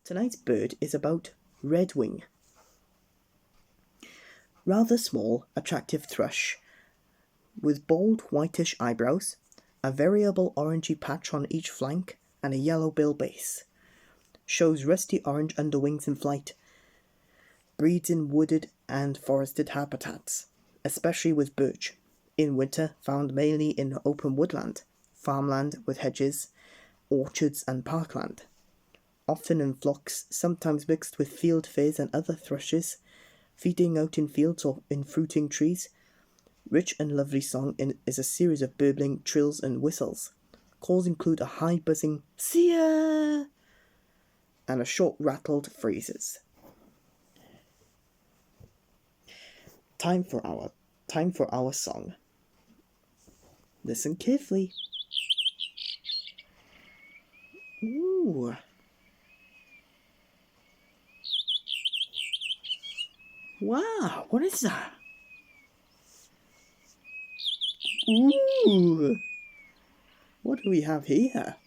Tonight's bird is about Redwing. Rather small, attractive thrush with bold whitish eyebrows, a variable orangey patch on each flank, and a yellow bill base. Shows rusty orange underwings in flight. Breeds in wooded and forested habitats, especially with birch. In winter, found mainly in open woodland, farmland with hedges, orchards and parkland. Often in flocks, sometimes mixed with field fays and other thrushes, feeding out in fields or in fruiting trees. Rich and lovely song is a series of burbling trills and whistles. Calls include a high buzzing "see ya" and a short rattled phrases. Time for our song. Listen carefully. Ooh. Wow, what is that? Ooh. What do we have here?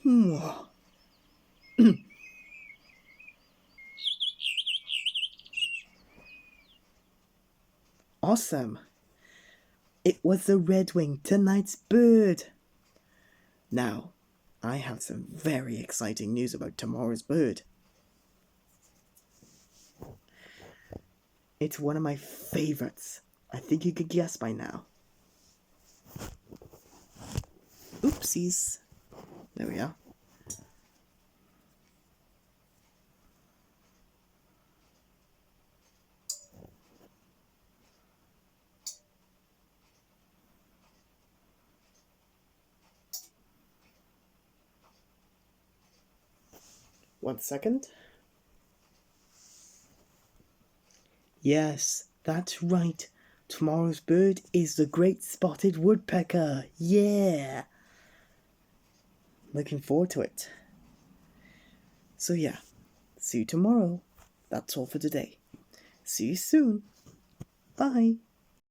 Ooh. Awesome. It was the Redwing, tonight's bird. Now, I have some very exciting news about tomorrow's bird. It's one of my favorites. I think you could guess by now. Oopsies. There we are. One second. Yes, that's right. Tomorrow's bird is the great spotted woodpecker. Yeah! Looking forward to it. So yeah, see you tomorrow. That's all for today. See you soon. Bye.